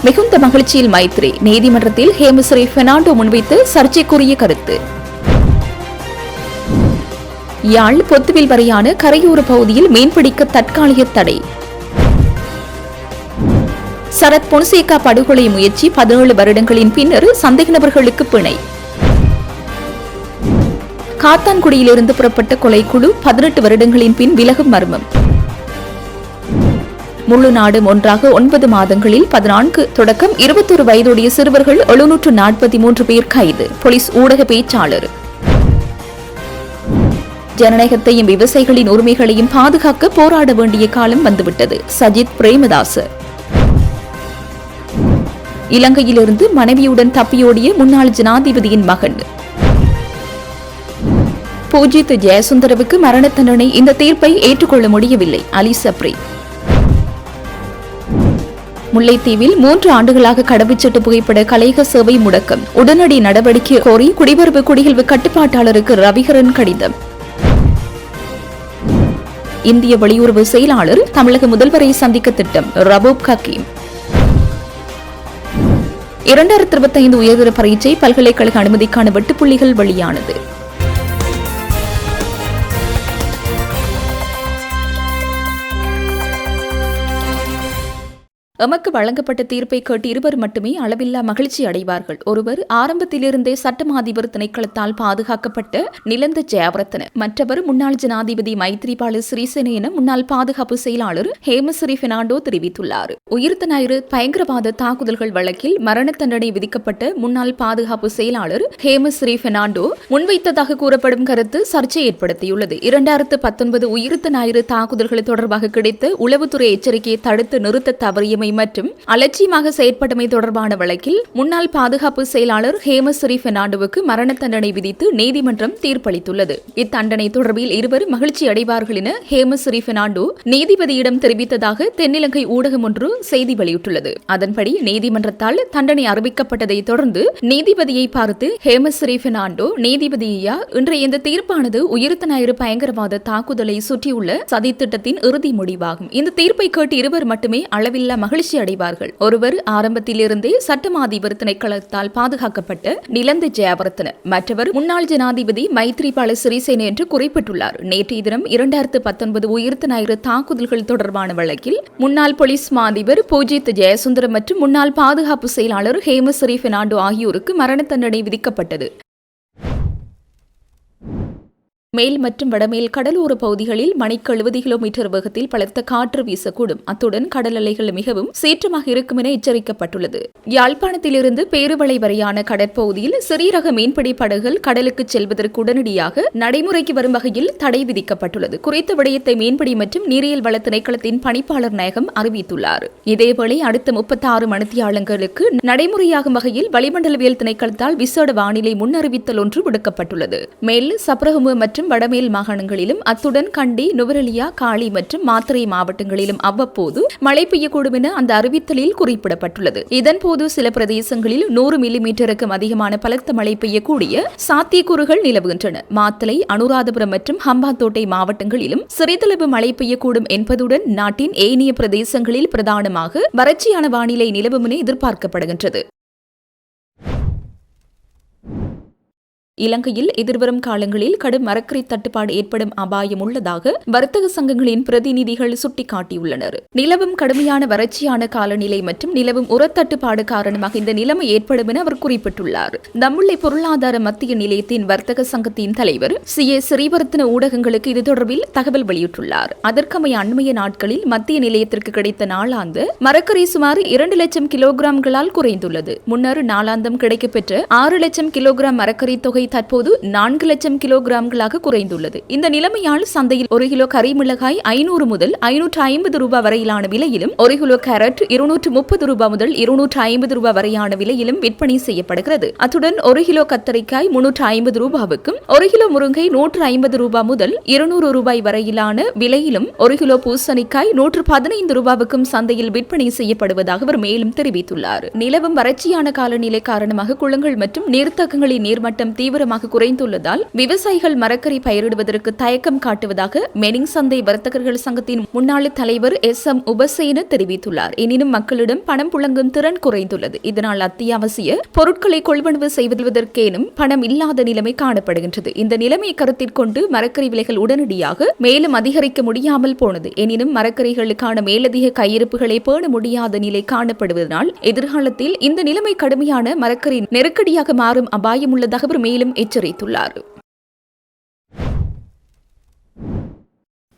மிகுந்த மகிழ்ச்சியில் மைத்ரி. நீதிமன்றத்தில் ஹேமஸ்ரீ பெர்னாண்டோ முன்வைத்து சர்ச்சைக்குரிய கருத்து. யாழ் பொத்துவில் வரையான கரையோர பகுதியில் மீன்பிடிக்க தற்காலிக தடை. சரத் பொன்சேகா படுகொலை முயற்சி 17 வருடங்களின் பின்னர் சந்தேக நபர்களுக்கு பிணை. காத்தான்குடியிலிருந்து புறப்பட்ட கொலைக்குழு 18 வருடங்களின் பின் விலகும் மர்மம். முழு நாடும் ஒன்றாக 9 மாதங்களில் 14 தொடக்கம் 21 வயதுடைய சிறுவர்கள் 743 பேர் கைது. போலீஸ் ஊடக பேச்சாளர். ஜனநாயகத்தையும் விவசாயிகளின் உரிமைகளையும் பாதுகாக்க போராட வேண்டிய காலம் வந்துவிட்டது. சஜித் பிரேமதாச. இலங்கையிலிருந்து மனைவியுடன் தப்பியோடிய முன்னாள் ஜனாதிபதியின் மகன். பூஜித் ஜெயசுந்தரவுக்கு மரண தண்டனை. இந்த தீர்ப்பை ஏற்றுக்கொள்ள முடியவில்லை. அலி சப்ரி. முல்லைத்தீவில் 3 ஆண்டுகளாக கடவுச்சீட்டு புகைப்பட கலைக சேவை முடக்கம். உடனடி நடவடிக்கை கோரி குடிவரவு குடியல்வு கட்டுப்பாட்டாளருக்கு ரவிகரன் கடிதம். இந்திய வெளியுறவு செயலாளர் தமிழக முதல்வரை சந்திக்க திட்டம். ரபூப் ஹக்கீம். 2025 உயர்தர பரீட்சை பல்கலைக்கழக அனுமதிக்கான வெட்டுப்புள்ளிகள் வெளியானது. எமக்கு வழங்கப்பட்ட தீர்ப்பை கேட்டு இருவர் மட்டுமே அளவில்லா மகிழ்ச்சி அடைவார்கள். ஒருவர் ஆரம்பத்திலிருந்தே சட்டமா அதிபர் திணைக்களத்தால் பாதுகாக்கப்பட்ட நிலந்த ஜெயவர்தன. மற்றவர் முன்னாள் ஜனாதிபதி மைத்ரிபால சிறிசேன என முன்னாள் பாதுகாப்பு செயலாளர் ஹேமஸ்ரீ பெர்னாண்டோ தெரிவித்துள்ளார். உயிர்த்த ஞாயிறு பயங்கரவாத தாக்குதல்கள் வழக்கில் மரண தண்டனை விதிக்கப்பட்ட முன்னாள் பாதுகாப்பு செயலாளர் ஹேமஸ்ரீ பெர்னாண்டோ முன்வைத்ததாக கூறப்படும் கருத்து சர்ச்சை ஏற்படுத்தியுள்ளது. 2019 உயிர்த்த ஞாயிறு தாக்குதல்கள் தொடர்பாக கிடைத்த உளவுத்துறை எச்சரிக்கையை தடுத்து நிறுத்த தவறியமை மற்றும் அலட்சியமாக செயற்பட்டமை தொடர்பான வழக்கில் முன்னாள் பாதுகாப்பு செயலாளர் ஹேமஸ்ரீ பெர்னாண்டோவுக்கு மரண தண்டனை விதித்து நீதிமன்றம் தீர்ப்பளித்துள்ளது. இத்தண்டனை தொடர்பில் இருவர் மகிழ்ச்சி அடைவார்கள் என ஹேமஸ்ரீ பெர்னாண்டோ நீதிபதியிடம் தெரிவித்ததாக தென்னிலங்கை ஊடகம் ஒன்று செய்தி வெளியிட்டுள்ளது. அதன்படி நீதிமன்றத்தால் தண்டனை அறிவிக்கப்பட்டதை தொடர்ந்து நீதிபதியை பார்த்து ஹேமஸ்ரீ பெர்னாண்டோ, நீதிபதியா, இன்றைய இந்த தீர்ப்பானது உயிர்த்த ஞாயிறு பயங்கரவாத தாக்குதலை சுற்றியுள்ள சதித்திட்டத்தின் இறுதி முடிவாகும். இந்த தீர்ப்பை கேட்டு இருவர் மட்டுமே அளவில்லா மகிழ்ச்சி அடைவார்கள். ஒருவர் ஆரம்பத்திலிருந்தே சட்டமா அதிபர் திணைக்களத்தால் பாதுகாக்கப்பட்ட நிலந்த ஜெயவர்தன. மற்றவர் முன்னாள் ஜனாதிபதி மைத்ரிபால சிறிசேன என்று குறிப்பிட்டுள்ளார். நேற்றைய தினம் 2019 உயிர்த்த ஞாயிறு தாக்குதல்கள் தொடர்பான வழக்கில் முன்னாள் போலீஸ் மா அதிபர் பூஜித் ஜெயசுந்தரம் மற்றும் முன்னாள் பாதுகாப்பு செயலாளர் ஹேமஸ்ரீ பெர்னாண்டோ ஆகியோருக்கு மரண தண்டனை விதிக்கப்பட்டது. மேல் மற்றும் வடமேல் கடலோர பகுதிகளில் மணிக்கு 70 கிலோமீட்டர் வேகத்தில் பலத்த காற்று வீசக்கூடும். அத்துடன் கடல் அலைகள் மிகவும் சீற்றமாக இருக்கும் என எச்சரிக்கப்பட்டுள்ளது. யாழ்ப்பாணத்திலிருந்து பேருவளை வரையான கடற்பகுதியில் சிறிய ரக மீன்பிடி படகுகள் கடலுக்கு செல்வதற்கு உடனடியாக நடைமுறைக்கு வரும் வகையில் தடை விதிக்கப்பட்டுள்ளது. குறித்த விடயத்தை மீன்பிடி மற்றும் நீரியல் வள திணைக்களத்தின் பணிப்பாளர் நாயகம் அறிவித்துள்ளார். இதேவேளை அடுத்த 36 மணித்தியாலங்களுக்கு நடைமுறையாகும் வகையில் வளிமண்டலவியல் திணைக்களத்தால் விசேட வானிலை முன்னறிவித்தல் ஒன்று விடுக்கப்பட்டுள்ளது. மேல் சப்ரகமு மற்றும் வடமேல் மாகாணங்களிலும் அத்துடன் கண்டி, நுவரெலியா, காளி மற்றும் மாத்தறை மாவட்டங்களிலும் அவ்வப்போது மழை பெய்யக்கூடும் என அந்த அறிவித்தலில் குறிப்பிடப்பட்டுள்ளது. இதன்போது சில பிரதேசங்களில் 100 மில்லிமீட்டருக்கும் அதிகமான பலத்த மழை பெய்யக்கூடிய சாத்தியக்கூறுகள் நிலவுகின்றன. மாத்தளை, அனுராதபுரம் மற்றும் ஹம்பாந்தோட்டை மாவட்டங்களிலும் சிறிதளவு மழை பெய்யக்கூடும் என்பதுடன் நாட்டின் ஏனைய பிரதேசங்களில் பிரதானமாக வறட்சியான வானிலை நிலவும் என எதிர்பார்க்கப்படுகின்றது. இலங்கையில் எதிர்வரும் காலங்களில் கடும் மரக்கறி தட்டுப்பாடு ஏற்படும் அபாயம் உள்ளதாக வர்த்தக சங்கங்களின் பிரதிநிதிகள் சுட்டிக்காட்டியுள்ளனர். நிலவும் கடுமையான வறட்சியான காலநிலை மற்றும் நிலவும் உரத்தட்டுப்பாடு காரணமாக இந்த நிலைமை ஏற்படும் என அவர் குறிப்பிட்டுள்ளார். தம்புள்ளை பொருளாதார மத்திய நிலையத்தின் வர்த்தக சங்கத்தின் தலைவர் சி.ஏ. ஸ்ரீவர்த்தன ஊடகங்களுக்கு இது தொடர்பில் தகவல் வெளியிட்டுள்ளார். அதற்கமைய அண்மைய நாட்களில் மத்திய நிலையத்திற்கு கிடைத்த நாளாந்த மரக்கறி சுமார் 2 லட்சம் கிலோகிராம்களால் குறைந்துள்ளது. முன்னர் நாளாந்தம் கிடைக்கப்பெற்ற 6 லட்சம் கிலோகிராம் மரக்கறி தொகை தற்போது 4 லட்சம் கிலோகிராம்களாக குறைந்துள்ளது. இந்த நிலைமையால் சந்தையில் 1 கிலோ கரிமிளகாய் 500 முதல் 550 ரூபாய் வரையிலான விலையிலும், 1 கிலோ கேரட் 230 ரூபாய் முதல் 250 ரூபாய் வரையான விலையிலும் விற்பனை செய்யப்படுகிறது. அத்துடன் 1 கிலோ கத்தரிக்காய் 350 ரூபாவுக்கும், 1 கிலோ முருங்கை 150 ரூபாய் முதல் 200 ரூபாய் வரையிலான விலையிலும், 1 கிலோ பூசணிக்காய் 115 ரூபாவுக்கும் சந்தையில் விற்பனை செய்யப்படுவதாக அவர் மேலும் தெரிவித்துள்ளார். நிலவும் வறட்சியான காலநிலை காரணமாக குளங்கள் மற்றும் நீர்த்தகங்களின் நீர்மட்டம் தீவிர தீவிரமாக குறைந்துள்ளதால் விவசாயிகள் மரக்கறி பயிரிடுவதற்கு தயக்கம் காட்டுவதாக மெனிங் சந்தை வர்த்தகர்கள் சங்கத்தின் முன்னாள் தலைவர் SM உபசேன தெரிவித்துள்ளார். எனினும் மக்களிடம் பணம் புழங்கும் திறன் குறைந்துள்ளது. இதனால் அத்தியாவசிய பொருட்களை கொள்வனவு செய்வதற்கேனும் பணம் இல்லாத நிலைமை காணப்படுகின்றது. இந்த நிலைமையை கருத்தில் கொண்டு மரக்கறி விலைகள் உடனடியாக மேலும் அதிகரிக்க முடியாமல் போனது. எனினும் மரக்கறிகளுக்கான மேலதிக கையிருப்புகளை பேண முடியாத நிலை காணப்படுவதனால் எதிர்காலத்தில் இந்த நிலைமை கடுமையான மரக்கறி நெருக்கடியாக மாறும் அபாயம் உள்ளதாக அவர் மேலும் எச்சரித்துள்ளார்.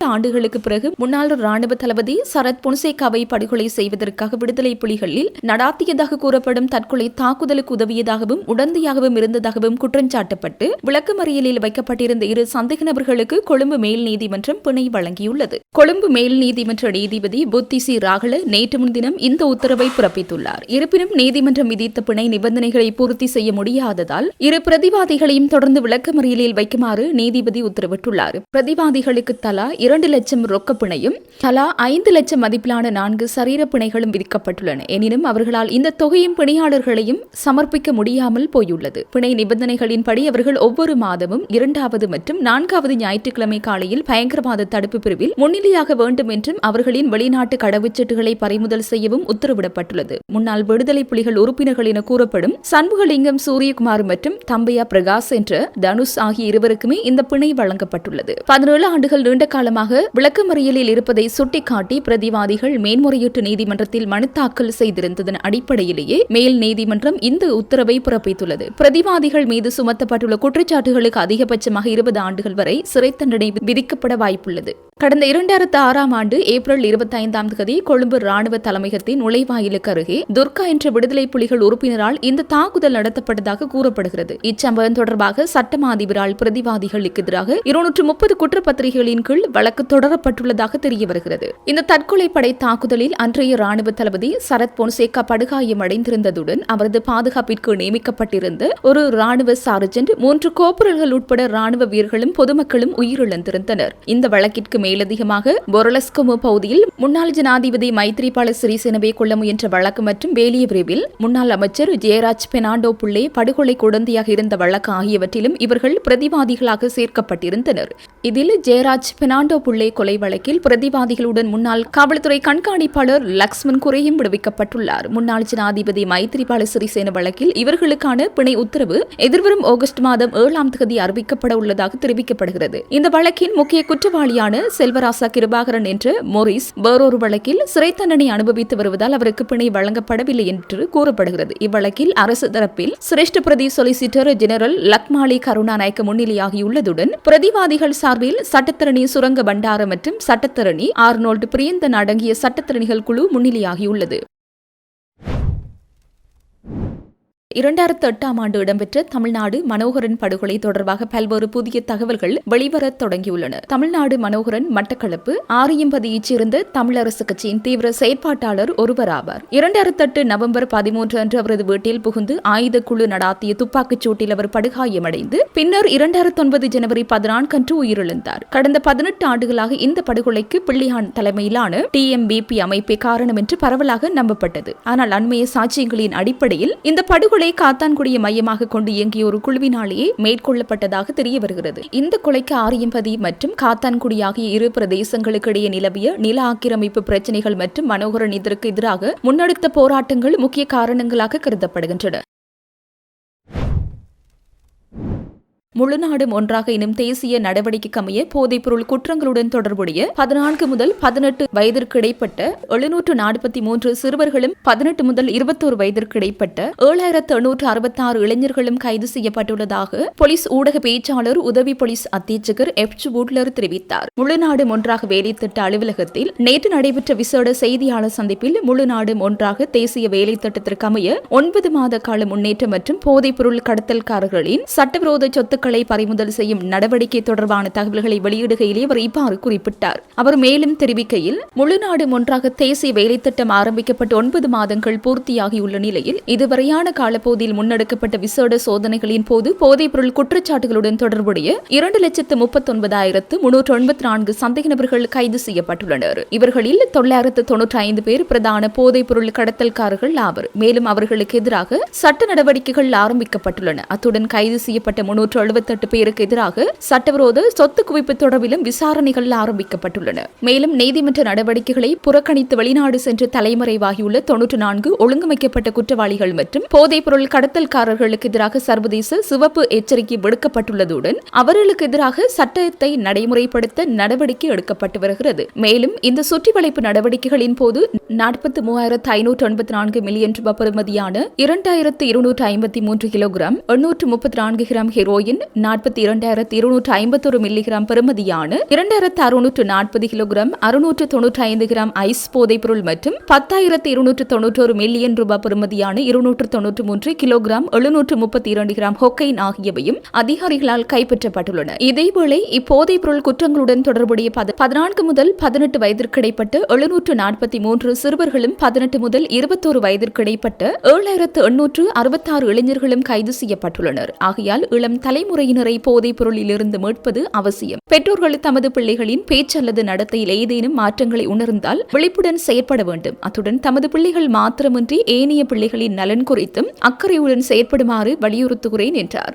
ஆண்டுகளுக்கு பிறகு முன்னாள் ராணுவ தளபதி சரத் பொன்சேகாவை படுகொலை செய்வதற்காக விடுதலை புலிகளில் நடாத்தியதாக கூறப்படும் தற்கொலை தாக்குதலுக்கு உதவியதாகவும் உடந்தையாகவும் இருந்ததாகவும் குற்றஞ்சாட்டப்பட்டு விளக்கமறியலில் வைக்கப்பட்டிருந்த 2 சந்தேக நபர்களுக்கு கொழும்பு மேல் நீதிமன்றம் பிணை வழங்கியுள்ளது. கொழும்பு மேல் நீதிமன்ற நீதிபதி புத்திசி ராகல நேற்று முன்தினம் இந்த உத்தரவை பிறப்பித்துள்ளார். இருப்பினும் நீதிமன்றம் விதித்த பிணை நிபந்தனைகளை பூர்த்தி செய்ய முடியாததால் 2 பிரதிவாதிகளையும் தொடர்ந்து விளக்கமறியலில் வைக்குமாறு நீதிபதி உத்தரவிட்டுள்ளார். பிரதிவாதிகளுக்கு தலா 2 லட்சம் ரொக்க பிணையும் தலா 5 லட்சம் மதிப்பிலான 4 சரீர பிணைகளும் விதிக்கப்பட்டுள்ளன. எனினும் அவர்களால் இந்த தொகையும் பிணையாளர்களையும் சமர்ப்பிக்க முடியாமல் போயுள்ளது. பிணை நிபந்தனைகளின்படி அவர்கள் ஒவ்வொரு மாதமும் 2வது மற்றும் 4வது ஞாயிற்றுக்கிழமை காலையில் பயங்கரவாத தடுப்பு பிரிவில் முன்னிலையாக வேண்டும் என்றும் அவர்களின் வெளிநாட்டு கடவுச்சீட்டுகளை பறிமுதல் செய்யவும் உத்தரவிடப்பட்டுள்ளது. முன்னாள் விடுதலை புலிகள் உறுப்பினர்கள் என கூறப்படும் சண்முகலிங்கம், சூரியகுமார் மற்றும் தம்பையா பிரகாஷ் என்ற தனுஷ் ஆகிய இருவருக்குமே இந்த பிணை வழங்கப்பட்டுள்ளது. 17 ஆண்டுகள் நீண்ட காலமாக விளக்கமறியலில் இருப்பதை சுட்டிக்காட்டி பிரதிவாதிகள் மேன்முறையீட்டு நீதிமன்றத்தில் மனு தாக்கல் செய்திருந்ததன் அடிப்படையிலேயே மேல் நீதிமன்றம் இந்த உத்தரவை பிறப்பித்துள்ளது. பிரதிவாதிகள் மீது சுமத்தப்பட்டுள்ள குற்றச்சாட்டுகளுக்கு அதிகபட்சமாக 20 ஆண்டுகள் வரை சிறை தண்டனை விதிக்கப்பட வாய்ப்புள்ளது. கடந்த 2006ஆம் ஆண்டு ஏப்ரல் 25ஆம் தேதி கொழும்பு ராணுவ தலைமையகத்தின் நுழைவாயிலுக்கு அருகே துர்கா என்ற விடுதலை புலிகள் உறுப்பினரால் இந்த தாக்குதல் நடத்தப்பட்டதாக கூறப்படுகிறது. இச்சம்பவம் தொடர்பாக சட்டமா அதிபரால் பிரதிவாதிகளுக்கு எதிராக 230 குற்றப்பத்திரிகைகளின் கீழ் வழக்கு தொடரப்பட்டுள்ளதாக தெரிய வருகிறது. இந்த தற்கொலை படை தாக்குதலில் அன்றைய ராணுவ தளபதி சரத் பொன்சேகா படுகாயம் அடைந்திருந்ததுடன் அவரது பாதுகாப்பிற்கு நியமிக்கப்பட்டிருந்த ஒரு ராணுவ சார்ஜென்ட் 3 கோப்பரல்கள் உட்பட ராணுவ வீரர்களும் பொதுமக்களும் உயிரிழந்திருந்தனர். இந்த வழக்கிற்கு மேலதிகமாக பொரலஸ்கமோ பகுதியில் முன்னாள் ஜனாதிபதி மைத்ரிபால சிறிசேனவை கொல்ல முயன்ற வழக்கு மற்றும் வேலிய விரைவில் முன்னாள் அமைச்சர் ஜெயராஜ் பெர்னாண்டோ புள்ளே படுகொலை உடந்தையாக இருந்த வழக்கு ஆகியவற்றிலும் இவர்கள் பிரதிவாதிகளாக சேர்க்கப்பட்டிருந்தனர். இதில் ஜெயராஜ் பெர்னாண்டோ புள்ளே கொலை வழக்கில் பிரதிவாதிகளுடன் முன்னாள் காவல்துறை கண்காணிப்பாளர் லக்ஷ்மன் குரேயும் விடுவிக்கப்பட்டுள்ளார். முன்னாள் ஜனாதிபதி மைத்ரிபால சிறிசேன வழக்கில் இவர்களுக்கான பிணை உத்தரவு எதிர்வரும் ஆகஸ்ட் மாதம் 7ஆம் தேதி அறிவிக்கப்பட உள்ளதாக தெரிவிக்கப்படுகிறது. இந்த வழக்கின் முக்கிய குற்றவாளியான செல்வராசா கிருபாகரன் என்ற மோரிஸ் வேறொரு வழக்கில் சிறை தண்டனை அனுபவித்து வருவதால் அவருக்கு பிணை வழங்கப்படவில்லை என்று கூறப்படுகிறது. இவ்வழக்கில் அரசு தரப்பில் சிரேஷ்ட பிரதி சொலிசிட்டர் ஜெனரல் லக்மாலி கருணாநாயக்க முன்னிலையாகியுள்ளதுடன் பிரதிவாதிகள் சார்பில் சட்டத்தரணி சுரங்க பண்டார மற்றும் சட்டத்தரணி ஆர்னோல்ட் பிரியந்தன் அடங்கிய சட்டத்தரணிகள் குழு முன்னிலையாகியுள்ளது. 2008ஆம் ஆண்டு இடம்பெற்ற தமிழ்நாடு மனோகரன் படுகொலை தொடர்பாக பல்வேறு புதிய தகவல்கள் வெளிவரத் தொடங்கியுள்ளன. தமிழ்நாடு மனோகரன் மட்டக்களப்பு ஆரியம்பதியைச் சேர்ந்த தமிழரசு கட்சியின் தீவிர செயற்பாட்டாளர் ஒருவராவார். 2008 நவம்பர் 13 அன்று அவரது வீட்டில் புகுந்து ஆயுத குழு நடாத்திய துப்பாக்கிச் சூட்டில் அவர் படுகாயமடைந்து பின்னர் 2009 ஜனவரி 14 அன்று உயிரிழந்தார். கடந்த 18 ஆண்டுகளாக இந்த படுகொலைக்கு பிள்ளையான் தலைமையிலான TMBP அமைப்பே காரணம் என்று பரவலாக நம்பப்பட்டது. ஆனால் அண்மைய சாட்சியங்களின் அடிப்படையில் இந்த படுகொலை காத்தான்குடியை மையமாக கொண்டு இயங்கிய ஒரு குழுவினாலேயே மேற்கொள்ளப்பட்டதாக தெரிய வருகிறது. இந்த கொலைக்கு ஆரியம்பதி மற்றும் காத்தான்குடி ஆகிய 2 பிரதேசங்களுக்கு இடையே நிலவிய நில ஆக்கிரமிப்பு பிரச்சினைகள் மற்றும் மனோகரன் இதற்கு எதிராக முன்னெடுத்த போராட்டங்கள் முக்கிய காரணங்களாக கருதப்படுகின்றன. முழுநாடும் ஒன்றாக எனும் தேசிய நடவடிக்கைக்கு அமைய போதைப்பொருள் குற்றங்களுடன் தொடர்புடைய 14 முதல் 18 வயதிற்கு இடைப்பட்ட 743 சிறுவர்களும் 18 முதல் 21 வயதிற்கு இடைப்பட்ட 7866 இளைஞர்களும் கைது செய்யப்பட்டுள்ளதாக போலீஸ் ஊடக பேச்சாளர் உதவி போலீஸ் அத்தீட்சகர் F. வூட்லர் தெரிவித்தார். முழுநாடும் ஒன்றாக வேலைத்திட்ட அலுவலகத்தில் நேற்று நடைபெற்ற விசேட செய்தியாளர் சந்திப்பில் முழுநாடும் ஒன்றாக தேசிய வேலை திட்டத்திற்கு அமைய 9 மாத கால முன்னேற்றம் மற்றும் போதைப்பொருள் கடத்தல்காரர்களின் சட்டவிரோத சொத்துக்கள் சொத்துக்களை பறிமுதல் செய்யும் நடவடிக்கை தொடர்பான தகவல்களை வெளியிடுகையிலே அவர் இவ்வாறு குறிப்பிட்டார். அவர் மேலும் தெரிவிக்கையில், முழு நாடும் ஒன்றாக தேசிய வேலைத்திட்டம் ஆரம்பிக்கப்பட்டு 9 மாதங்கள் பூர்த்தியாகியுள்ள நிலையில் இதுவரையான காலப்பகுதியில் முன்னெடுக்கப்பட்ட விசேட சோதனைகளின் போது போதைப்பொருள் குற்றச்சாட்டுகளுடன் தொடர்புடைய 2,39,394 சந்தேக நபர்கள் கைது செய்யப்பட்டுள்ளனர். இவர்களில் 995 பேர் பிரதான போதைப்பொருள் கடத்தல்காரர்கள் ஆவர். மேலும் அவர்களுக்கு எதிராக சட்ட நடவடிக்கைகள் ஆரம்பிக்கப்பட்டுள்ளன. அத்துடன் கைது செய்யப்பட்ட 378 பேருக்கு எதிராக சட்டவிரோத சொத்து குவிப்பு தொடர்பிலும் விசாரணைகள் ஆரம்பிக்கப்பட்டுள்ளன. மேலும் நீதிமன்ற நடவடிக்கைகளை புறக்கணித்து வெளிநாடு சென்று தலைமறைவாகியுள்ள 94 ஒழுங்கமைக்கப்பட்ட குற்றவாளிகள் மற்றும் போதைப்பொருள் கடத்தல்காரர்களுக்கு எதிராக சர்வதேச சிவப்பு எச்சரிக்கை விடுக்கப்பட்டுள்ளதுடன் அவர்களுக்கு எதிராக சட்டத்தை நடைமுறைப்படுத்த நடவடிக்கை எடுக்கப்பட்டு வருகிறது. மேலும் இந்த சுற்றி வளைப்பு நடவடிக்கைகளின் போது 43,594 மில்லியன் ரூபாய் பெறுமதியான 2,253 கிலோகிராம் 834 கிராம் ஹெரோயின், 42,251 மில்லிகிராம் பெறுமதியான 2,640 கிலோகிராம் 695 கிராம் ஐஸ் போதைப்பொருள் மற்றும் 10,291 மில்லியன் ரூபாய் பெறுமதியான 293 கிலோகிராம் 732 கிராம் ஹொக்கைன் ஆகியவையும் அதிகாரிகளால் கைப்பற்றப்பட்டுள்ளன. இதேவேளை இப்போதைப் பொருள் குற்றங்களுடன் தொடர்புடைய 14 முதல் 18 வயதிற்கு இடைப்பட்ட 743 சிறுவர்களும் 18 முதல் 21 வயதிற்கு இடைப்பட்ட 7,866 இளைஞர்களும் கைது செய்யப்பட்டுள்ளனர். ஆகையால் இளம் தலைமுறையினரை போதைப் பொருளிலிருந்து மீட்பது அவசியம். பெற்றோர்கள் தமது பிள்ளைகளின் பேச்சு அல்லது நடத்தையில் ஏதேனும் மாற்றங்களை உணர்ந்தால் விழிப்புடன் செயற்பட வேண்டும். அத்துடன் தமது பிள்ளைகள் மாத்திரமின்றி ஏனைய பிள்ளைகளின் நலன் குறித்தும் அக்கறையுடன் செயற்படுமாறு வலியுறுத்துகிறேன் என்றார்.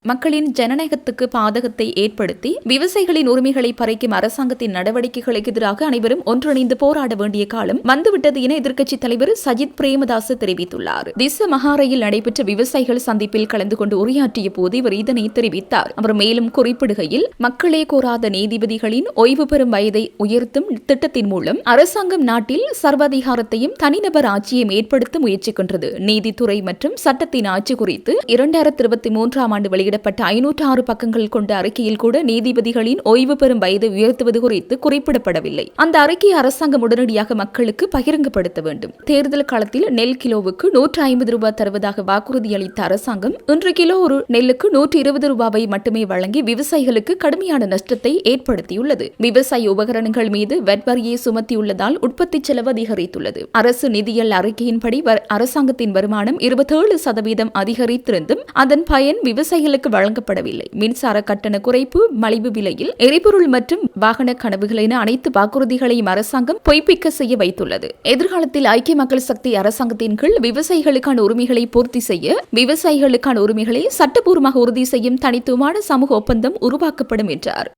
மக்களின் ஜனநாயகத்துக்கு பாதகத்தை ஏற்படுத்தி விவசாயிகளின் உரிமைகளை பறிக்கும் அரசாங்கத்தின் நடவடிக்கைகளுக்கு எதிராக அனைவரும் ஒன்றிணைந்து போராட வேண்டிய காலம் வந்துவிட்டது என எதிர்க்கட்சித் தலைவர் சஜித் பிரேமதாஸ் தெரிவித்துள்ளார். திச மகாரையில் நடைபெற்ற விவசாயிகள் சந்திப்பில் கலந்து கொண்டு உரையாற்றிய போது இவர் இதனை தெரிவித்தார். அவர் மேலும் குறிப்பிடுகையில், மக்களே கோராத நீதிபதிகளின் ஓய்வு பெறும் வயதை உயர்த்தும் திட்டத்தின் மூலம் அரசாங்கம் நாட்டில் சர்வாதிகாரத்தையும் தனிநபர் ஆட்சியையும் ஏற்படுத்த முயற்சிக்கின்றது. நீதித்துறை மற்றும் சட்டத்தின் ஆட்சி குறித்து 2023 ஆண்டு வெளியிடப்பட்ட 506 பக்கங்கள் கொண்ட அறிக்கையில் கூட நீதிபதிகளின் ஓய்வு பெறும் வயதை உயர்த்துவது குறித்து குறிப்பிடப்படவில்லை. அந்த அறிக்கையை அரசாங்கம் உடனடியாக மக்களுக்கு பகிரங்கப்படுத்த வேண்டும். தேர்தல் காலத்தில் நெல் கிலோவுக்கு 150 ரூபாய் தருவதாக வாக்குறுதி அளித்த அரசாங்கம் இன்று கிலோ ஒரு நெல்லுக்கு 120 ரூபாவை மட்டுமே வழங்கி விவசாயிகளுக்கு கடுமையான நஷ்டத்தை ஏற்படுத்தியுள்ளது. விவசாய உபகரணங்கள் மீது வெட் வரியை சுமத்தியுள்ளதால் உற்பத்தி செலவு அதிகரித்துள்ளது. அரசு நிதியியல் அறிக்கையின்படி அரசாங்கத்தின் வருமானம் 27% அதிகரித்திருந்தும் அதன் பயன் விவசாயிகளுக்கு வழங்கப்படவில்லை. மின்சார கட்டண குறைப்பு, மலிவு விலையில் எரிபொருள் மற்றும் வாகன கனவுகள் என அனைத்து வாக்குறுதிகளையும் அரசாங்கம் பொய்ப்பிக்க செய்ய வைத்துள்ளது. எதிர்காலத்தில் ஐக்கிய மக்கள் சக்தி அரசாங்கத்தின் கீழ் விவசாயிகளுக்கான உரிமைகளை பூர்த்தி செய்ய, விவசாயிகளுக்கான உரிமைகளை சட்டப்பூர்வமாக உறுதி செய்யும் தனித்துவமான சமூக ஒப்பந்தம் உருவாக்கப்படும் என்றார்.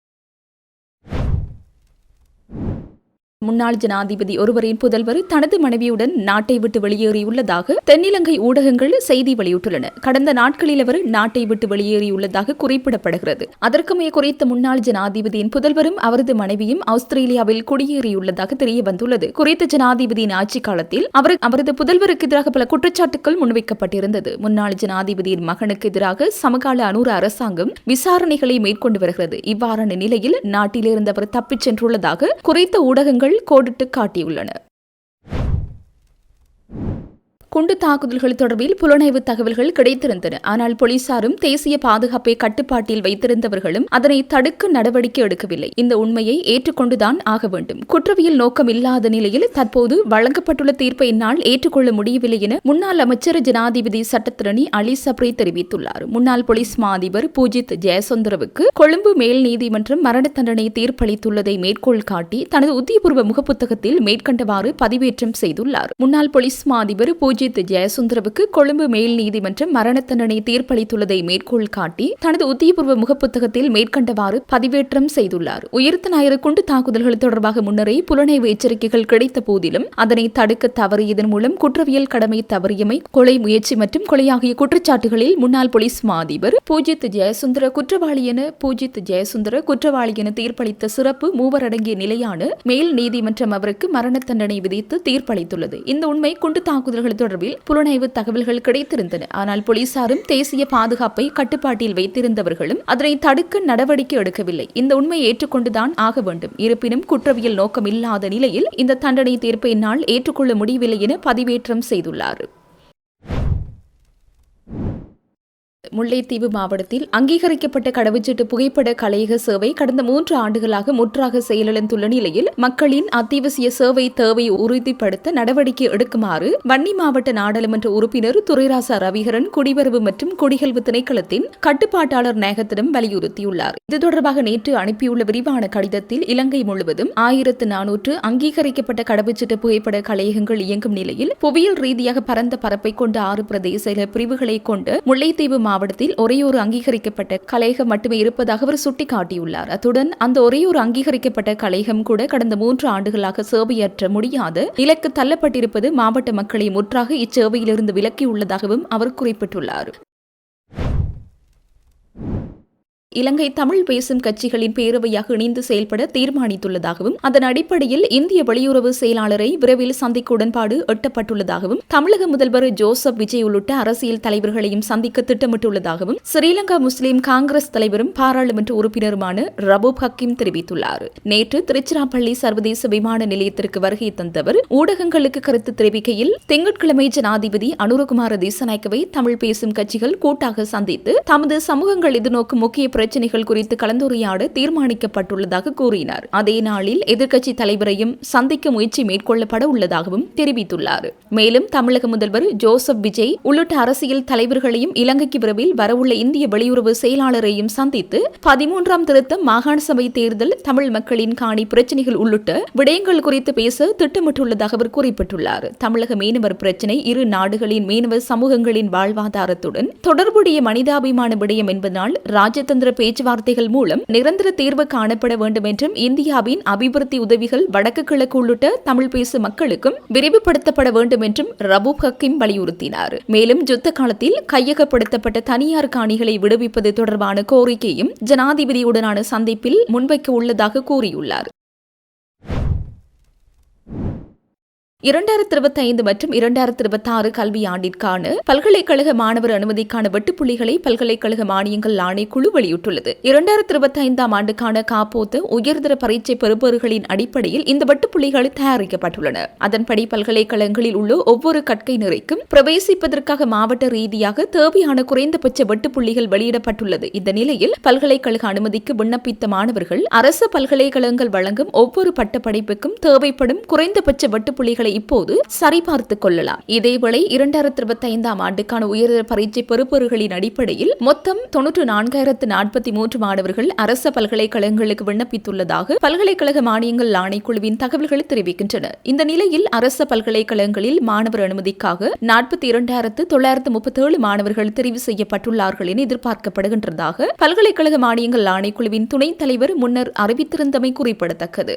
முன்னாள் ஜனாதிபதி ஒருவரின் புதல்வர் தனது மனைவியுடன் நாட்டை விட்டு வெளியேறியுள்ளதாக தென்னிலங்கை ஊடகங்கள் செய்தி வெளியிட்டுள்ளன. கடந்த நாட்களில் அவர் நாட்டை விட்டு வெளியேறியுள்ளதாக குறிப்பிடப்படுகிறது. அதற்குமே குறித்த முன்னாள் ஜனாதிபதியின் புதல்வரும் அவரது மனைவியும் ஆஸ்திரேலியாவில் குடியேறியுள்ளதாக தெரிய வந்துள்ளது. குறித்த ஜனாதிபதியின் ஆட்சி காலத்தில் அவரது புதல்வருக்கு எதிராக பல குற்றச்சாட்டுகள் முன்வைக்கப்பட்டிருந்தது. முன்னாள் ஜனாதிபதியின் மகனுக்கு எதிராக சமகால அனூர அரசாங்கம் விசாரணைகளை மேற்கொண்டு வருகிறது. இவ்வாறான நிலையில் நாட்டிலிருந்து அவர் தப்பிச் சென்றுள்ளதாக குறித்த ஊடகங்கள் கோடிட்டு காட்டியுள்ளன. குண்டு தாக்குதல்கள் தொடர்பில் புலனாய்வு தகவல்கள் கிடைத்திருந்தன. ஆனால் போலீசாரும் தேசிய பாதுகாப்பை கட்டுப்பாட்டில் வைத்திருந்தவர்களும் அதனை தடுக்க நடவடிக்கை எடுக்கவில்லை. இந்த உண்மையை ஏற்றுக்கொண்டுதான் ஆக வேண்டும். குற்றவியல் நோக்கம் இல்லாத நிலையில் தற்போது வழங்கப்பட்டுள்ள தீர்ப்பை என்னால் ஏற்றுக்கொள்ள முடியவில்லை என முன்னாள் அமைச்சர் ஜனாதிபதி சட்டத்திரணி அலி சப்ரி தெரிவித்துள்ளார். முன்னாள் போலீஸ் மா அதிபர் பூஜித் ஜெயசுந்தரவுக்கு கொழும்பு மேல் நீதிமன்றம் மரண தண்டனை தீர்ப்பளித்துள்ளதை மேற்கோள் காட்டி தனது உத்தியபூர்வ முகப்புத்தகத்தில் மேற்கண்டவாறு பதிவேற்றம் செய்துள்ளார். முன்னாள் போலீஸ் மா அதிபர் பூஜித் ஜெயசுந்தரவுக்கு கொழும்பு மேல் நீதிமன்றம் மரண தண்டனை தீர்ப்பளித்துள்ளதை மேற்கோள் காட்டி தனது உத்தியபூர்வ முகப்புத்தகத்தில் மேற்கண்டவாறு பதிவேற்றம் செய்துள்ளார். உயிர்த்த ஞாயிறு குண்டு தாக்குதல்கள் தொடர்பாக முன்னரே புலனாய்வு எச்சரிக்கைகள் கிடைத்த போதிலும் அதனை தடுக்க தவறியதன் மூலம் குற்றவியல் கடமை தவறியமை, கொலை முயற்சி மற்றும் கொலை ஆகிய குற்றச்சாட்டுகளில் முன்னாள் போலீஸ் மா அதிபர் பூஜித் ஜெயசுந்தர குற்றவாளி என தீர்ப்பளித்த சிறப்பு மூவர் அடங்கிய நிலையான மேல் நீதிமன்றம் அவருக்கு மரண தண்டனை விதித்து தீர்ப்பளித்துள்ளது. இந்த உண்மை குண்டு தாக்குதல்கள் தொடர்பில் புலனாய்வு தகவல்கள் கிடைத்திருந்தன. ஆனால் போலீசாரும் தேசிய பாதுகாப்பை கட்டுப்பாட்டில் வைத்திருந்தவர்களும் அதனை தடுக்க நடவடிக்கை எடுக்கவில்லை. இந்த உண்மையை ஏற்றுக்கொண்டுதான் ஆக வேண்டும். இருப்பினும் குற்றவியல் நோக்கம் இல்லாத நிலையில் இந்த தண்டனை தீர்ப்பை என்னால் ஏற்றுக்கொள்ள முடியவில்லை என பதிவேற்றம் செய்துள்ளார். முல்லைத்தீவு மாவட்டத்தில் அங்கீகரிக்கப்பட்ட கடவுச்சீட்டு புகைப்பட கலையக சேவை கடந்த 3 ஆண்டுகளாக முற்றாக செயலிழந்துள்ள நிலையில் மக்களின் அத்தியாவசிய சேவை தேவையை உறுதிப்படுத்த நடவடிக்கை எடுக்குமாறு வன்னி மாவட்ட நாடாளுமன்ற உறுப்பினர் துரைராசா ரவிகரன் குடிவரவு மற்றும் குடிகல்வு திணைக்களத்தின் கட்டுப்பாட்டாளர் நாயகத்திடம் வலியுறுத்தியுள்ளார். இது தொடர்பாக நேற்று அனுப்பியுள்ள விரிவான கடிதத்தில் இலங்கை முழுவதும் 1400 அங்கீகரிக்கப்பட்ட கடவுச்சீட்டு புகைப்பட கலையகங்கள் இயங்கும் நிலையில் புவியியல் ரீதியாக பரந்த பரப்பை கொண்ட 6 பிரதேச பிரிவுகளை கொண்டு முல்லைத்தீவு மாவட்டத்தில் ஒரே ஒரு அங்கீகரிக்கப்பட்ட கலையகம் மட்டுமே இருப்பதாக அவர் சுட்டிக்காட்டியுள்ளார். அத்துடன் அந்த ஒரே ஒரு அங்கீகரிக்கப்பட்ட கலையகம் கூட கடந்த 3 ஆண்டுகளாக சேவையாற்ற முடியாத நிலைக்கு தள்ளப்பட்டிருப்பது மாவட்ட மக்களை முற்றாக இச்சேவையிலிருந்து விலக்கியுள்ளதாகவும் அவர் குறிப்பிட்டுள்ளார். இலங்கை தமிழ் பேசும் கட்சிகளின் பேரவையாக இணைந்து செயல்பட தீர்மானித்துள்ளதாகவும் அதன் அடிப்படையில் இந்திய வெளியுறவு செயலாளரை விரைவில் சந்திக்க உடன்பாடு எட்டப்பட்டுள்ளதாகவும் தமிழக முதல்வர் ஜோசப் விஜய் உள்ளிட்ட அரசியல் தலைவர்களையும் சந்திக்க திட்டமிட்டுள்ளதாகவும் ஸ்ரீலங்கா முஸ்லிம் காங்கிரஸ் தலைவரும் பாராளுமன்ற உறுப்பினருமான ரபூப் ஹக்கீம் தெரிவித்துள்ளார். நேற்று திருச்சிராப்பள்ளி சர்வதேச விமான நிலையத்திற்கு வருகை தந்தவர் ஊடகங்களுக்கு கருத்து தெரிவிக்கையில் திங்கட்கிழமை ஜனாதிபதி அனுரகுமார திசாநாயக்கவை தமிழ் பேசும் கட்சிகள் கூட்டாக சந்தித்து தமது சமூகங்கள் எதிர்நோக்கும் முக்கிய பிரச்சினைகள் குறித்து கலந்துரையாட தீர்மானிக்கப்பட்டுள்ளதாக கூறினார். அதே நாளில் எதிர்க்கட்சி தலைவரையும் சந்திக்க முயற்சி மேற்கொள்ளப்பட உள்ளதாகவும் தெரிவித்துள்ளார். மேலும் தமிழக முதல்வர் ஜோசப் விஜய் உள்ளிட்ட அரசியல் தலைவர்களையும் இலங்கைக்கு விரைவில் வரவுள்ள இந்திய வெளியுறவு செயலாளரையும் சந்தித்து 13ஆம் திருத்தம் மாகாண சபை தேர்தல் தமிழ் மக்களின் காணி பிரச்சினைகள் உள்ளிட்ட விடயங்கள் குறித்து பேச திட்டமிட்டுள்ளதாக அவர் குறிப்பிட்டுள்ளார். தமிழக மீனவர் பிரச்சினை இரு நாடுகளின் மீனவர் சமூகங்களின் வாழ்வாதாரத்துடன் தொடர்புடைய மனிதாபிமான விடயம் என்பதனால் ராஜதந்திர பேச்சுவார்த்தைகள் மூலம் நிரந்தர தீர்வு காணப்பட வேண்டும் என்றும் இந்தியாவின் அபிவிருத்தி உதவிகள் வடக்கு கிழக்கு உள்ளிட்ட தமிழ் பேசும் மக்களுக்கும் விரிவுபடுத்தப்பட வேண்டும் என்றும் ரபூப் ஹக்கீம் வலியுறுத்தினார். மேலும் யுத்த காலத்தில் கையகப்படுத்தப்பட்ட தனியார் காணிகளை விடுவிப்பது தொடர்பான கோரிக்கையும் ஜனாதிபதியுடனான சந்திப்பில் முன்வைக்க உள்ளதாக கூறியுள்ளார். 2025 மற்றும் 2026 கல்வியாண்டிற்கான பல்கலைக்கழக மாணவர் அனுமதிக்கான வெட்டுப்புள்ளிகளை பல்கலைக்கழக மானியங்கள் ஆணைக்குழு வெளியிட்டுள்ளது. 2025ஆம் ஆண்டுக்கான காப்போத்த உயர்தர பரீட்சை பெறுபவர்களின் அடிப்படையில் இந்த வெட்டுப்புள்ளிகள் தயாரிக்கப்பட்டுள்ளன. அதன்படி பல்கலைக்கழகங்களில் உள்ள ஒவ்வொரு கற்கை நிறைக்கும் பிரவேசிப்பதற்காக மாவட்ட ரீதியாக தேவையான குறைந்தபட்ச வெட்டுப்புள்ளிகள் வெளியிடப்பட்டுள்ளது. இந்த நிலையில் பல்கலைக்கழக அனுமதிக்கு விண்ணப்பித்த மாணவர்கள் அரசு பல்கலைக்கழகங்கள் வழங்கும் ஒவ்வொரு பட்டப்படிப்புக்கும் தேவைப்படும் குறைந்தபட்ச வெட்டுப்புள்ளிகளை இப்போது சரிபார்த்துக் கொள்ளலாம். இதேவேளை 2025ஆம் ஆண்டுக்கான உயர்தர பரீட்சை பெறுபவர்களின் அடிப்படையில் மொத்தம் 94,043 மாணவர்கள் அரசு பல்கலைக்கழகங்களுக்கு விண்ணப்பித்துள்ளதாக பல்கலைக்கழக மானியங்கள் ஆணைக்குழுவின் தகவல்கள் தெரிவிக்கின்றன. இந்த நிலையில் அரசு பல்கலைக்கழகங்களில் மாணவர் அனுமதிக்காக 42,937 மாணவர்கள் தெரிவு செய்யப்பட்டுள்ளார்கள் என எதிர்பார்க்கப்படுகின்றதாக பல்கலைக்கழக மானியங்கள் ஆணைக்குழுவின் துணைத் தலைவர் முன்னர் அறிவித்திருந்தமை குறிப்பிடத்தக்கது.